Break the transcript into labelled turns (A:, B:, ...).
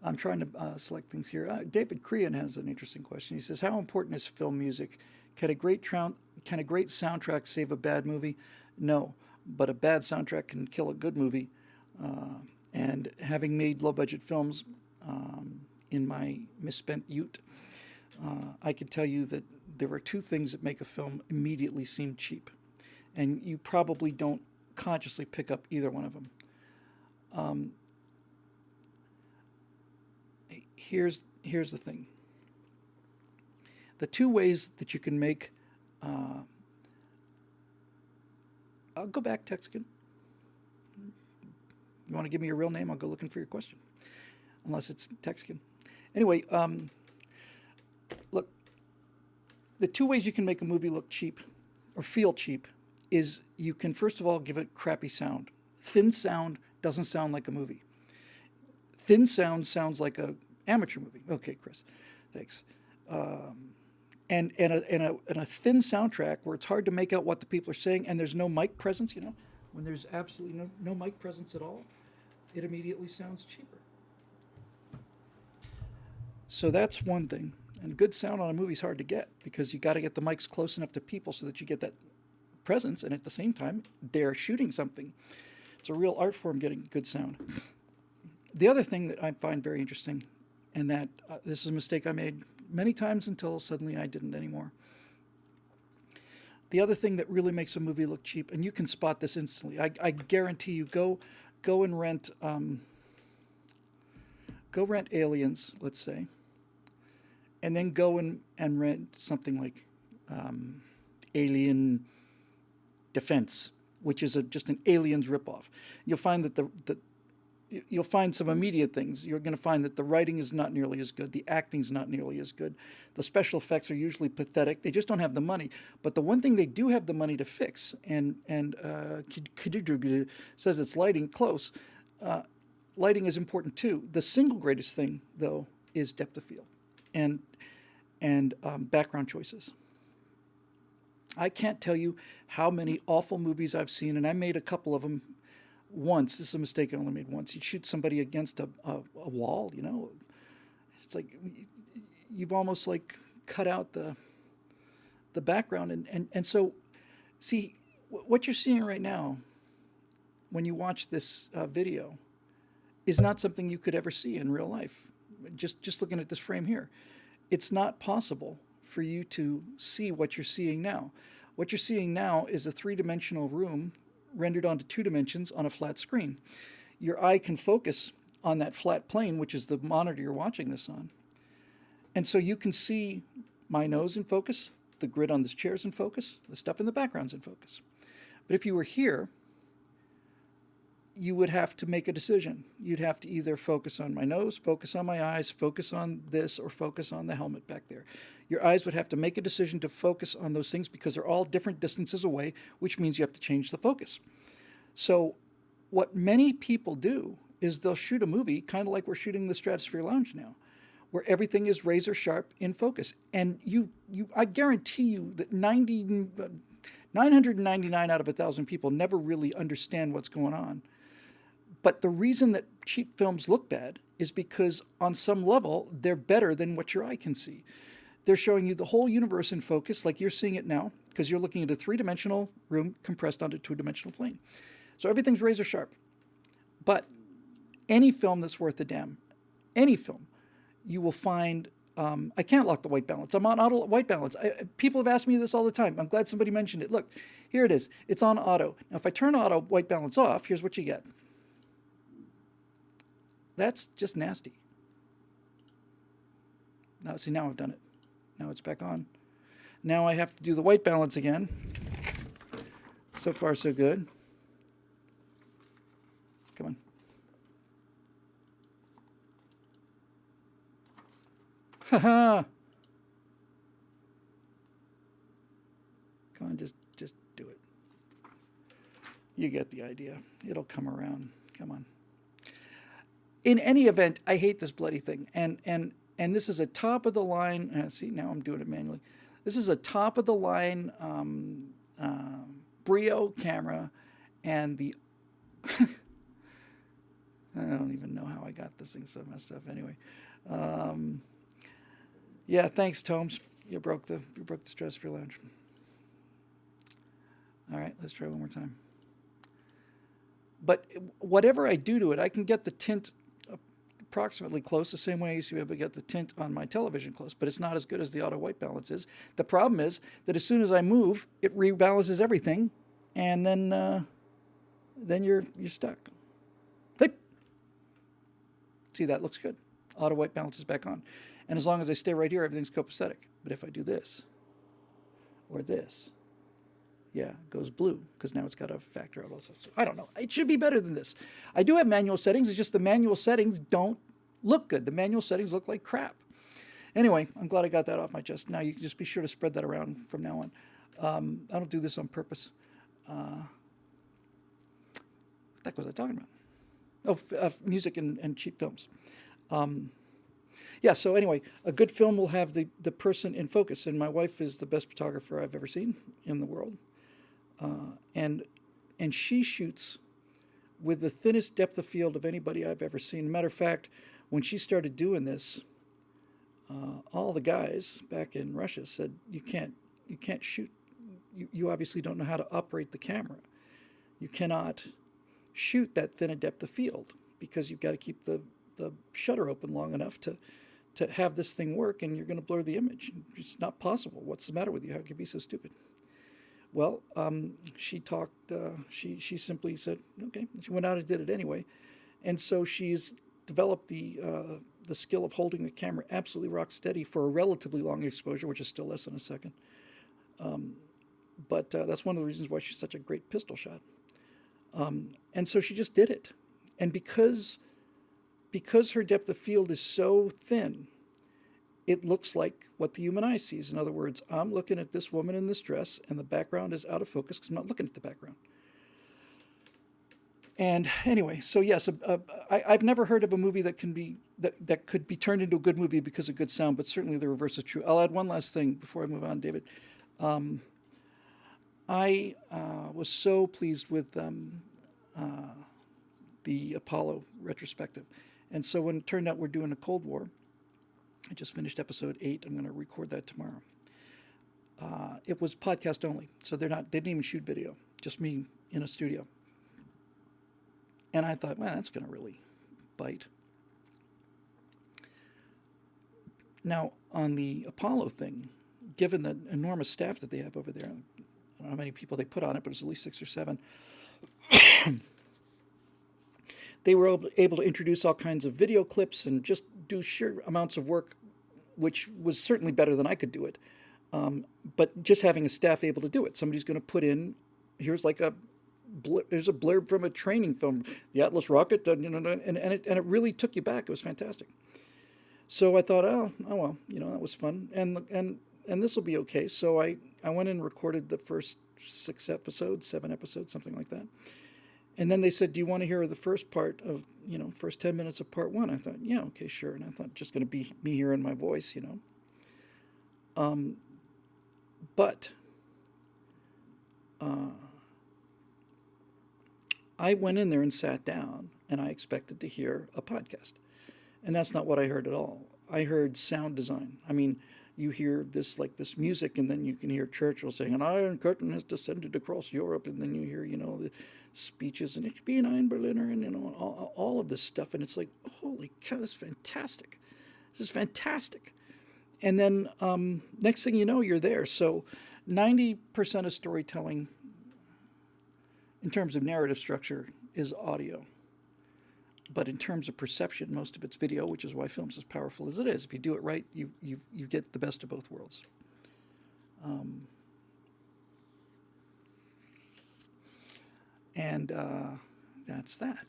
A: I'm trying to select things here. David Crean has an interesting question. He says, "How important is film music? Can a can a great soundtrack save a bad movie? No, but a bad soundtrack can kill a good movie." And having made low-budget films in my misspent youth, I can tell you that there are two things that make a film immediately seem cheap, and you probably don't consciously pick up either one of them. Um, here's the thing. The two ways that you can make, I'll go back, Texican. You want to give me your real name? I'll go looking for your question, unless it's Texican. Anyway, look, the two ways you can make a movie look cheap or feel cheap is you can, first of all, give it crappy sound. Thin sound doesn't sound like a movie. Thin sound sounds like a amateur movie. Okay, Chris, thanks. And a thin soundtrack where it's hard to make out what the people are saying and there's no mic presence, when there's absolutely no mic presence at all, it immediately sounds cheaper. So that's one thing. And good sound on a movie is hard to get because you got to get the mics close enough to people so that you get that presence, and at the same time, they're shooting something. It's a real art form getting good sound. The other thing that I find very interesting, and that this is a mistake I made many times until suddenly I didn't anymore. The other thing that really makes a movie look cheap, and you can spot this instantly, I guarantee you, go and rent Aliens, let's say, and then go and rent something like Alien Defense, which is just an Aliens ripoff. You'll find that you'll find some immediate things. You're going to find that the writing is not nearly as good. The acting's not nearly as good. The special effects are usually pathetic. They just don't have the money. But the one thing they do have the money to fix, and says it's lighting, close. Lighting is important too. The single greatest thing, though, is depth of field and background choices. I can't tell you how many awful movies I've seen, and I made a couple of them once. This is a mistake I only made once. You shoot somebody against a wall, It's like you've almost like cut out the background. And so, see, what you're seeing right now when you watch this video is not something you could ever see in real life. Just looking at this frame here. It's not possible for you to see what you're seeing now. What you're seeing now is a three-dimensional room rendered onto 2 dimensions on a flat screen. Your eye can focus on that flat plane, which is the monitor you're watching this on. And so you can see my nose in focus, the grid on this chair is in focus, the stuff in the background's in focus. But if you were here, you would have to make a decision. You'd have to either focus on my nose, focus on my eyes, focus on this, or focus on the helmet back there. Your eyes would have to make a decision to focus on those things because they're all different distances away, which means you have to change the focus. So what many people do is they'll shoot a movie kind of like we're shooting the Stratosphere Lounge now, where everything is razor sharp in focus. And I guarantee you that 999 out of 1,000 people never really understand what's going on. But the reason that cheap films look bad is because on some level, they're better than what your eye can see. They're showing you the whole universe in focus like you're seeing it now because you're looking at a 3-dimensional room compressed onto a 2-dimensional plane. So everything's razor sharp. But any film that's worth a damn, any film, you will find, I can't lock the white balance. I'm on auto white balance. People have asked me this all the time. I'm glad somebody mentioned it. Look, here it is. It's on auto. Now, if I turn auto white balance off, here's what you get. That's just nasty. Now, see, now I've done it. Now it's back on. Now I have to do the white balance again. So far, so good. Come on. Ha-ha! Come on, just do it. You get the idea. It'll come around. Come on. In any event, I hate this bloody thing. And this is a top of the line. See, now I'm doing it manually. This is a top of the line Brio camera, and the I don't even know how I got this thing so messed up. Anyway, yeah, thanks, Tomes. You broke the Stratosphere Lounge. All right, let's try one more time. But whatever I do to it, I can get the tint approximately close, the same way I used to be able to get the tint on my television close, but it's not as good as the auto white balance is. The problem is that as soon as I move, it rebalances everything, and then you're stuck. Hey. See, that looks good. Auto white balance is back on. And as long as I stay right here, everything's copacetic. But if I do this, or this, yeah, it goes blue, because now it's got a factor out also. I don't know. It should be better than this. I do have manual settings. It's just the manual settings don't look good. The manual settings look like crap. Anyway, I'm glad I got that off my chest. Now you can just be sure to spread that around from now on. I don't do this on purpose. What the heck was I talking about? Oh, music and cheap films. Yeah, so anyway, a good film will have the person in focus, and my wife is the best photographer I've ever seen in the world. And she shoots with the thinnest depth of field of anybody I've ever seen. Matter of fact, when she started doing this, all the guys back in Russia said, you can't shoot. You obviously don't know how to operate the camera. You cannot shoot that thin a depth of field because you've got to keep the shutter open long enough to have this thing work, and you're going to blur the image. It's not possible. What's the matter with you? How could you be so stupid? Well, she talked, she simply said, okay. She went out and did it anyway. And so she's developed the skill of holding the camera absolutely rock steady for a relatively long exposure, which is still less than a second. But that's one of the reasons why she's such a great pistol shot. And so she just did it. And because her depth of field is so thin, it looks like what the human eye sees. In other words, I'm looking at this woman in this dress, and the background is out of focus because I'm not looking at the background. And anyway, so yes, I've never heard of a movie that could be turned into a good movie because of good sound, but certainly the reverse is true. I'll add one last thing before I move on, David. I was so pleased with the Apollo retrospective. And so when it turned out we're doing a Cold War, I just finished episode 8. I'm going to record that tomorrow. It was podcast only, so they didn't even shoot video, just me in a studio. And I thought, well, that's going to really bite. Now, on the Apollo thing, given the enormous staff that they have over there, I don't know how many people they put on it, but it was at least 6 or 7. They were able to introduce all kinds of video clips and just do sheer amounts of work, which was certainly better than I could do it. But just having a staff able to do it. Somebody's going to put in, here's like there's a blurb from a training film, the Atlas rocket, and it really took you back. It was fantastic. So I thought, oh well, that was fun, and this will be okay. So I went and recorded the first 7 episodes, something like that. And then they said, do you want to hear the first part of, first 10 minutes of part 1? I thought, yeah, okay, sure. And I thought, just going to be me hearing my voice, But I went in there and sat down, and I expected to hear a podcast. And that's not what I heard at all. I heard sound design. I mean, you hear this music, and then you can hear Churchill saying, an iron curtain has descended across Europe, and then you hear, the speeches, and Ich bin ein Berliner, and, all of this stuff, and it's like, holy cow, this is fantastic. This is fantastic. And then next thing you know, you're there. So 90% of storytelling, in terms of narrative structure, is audio. But in terms of perception, most of it's video, which is why film's as powerful as it is. If you do it right, you get the best of both worlds. And that's that.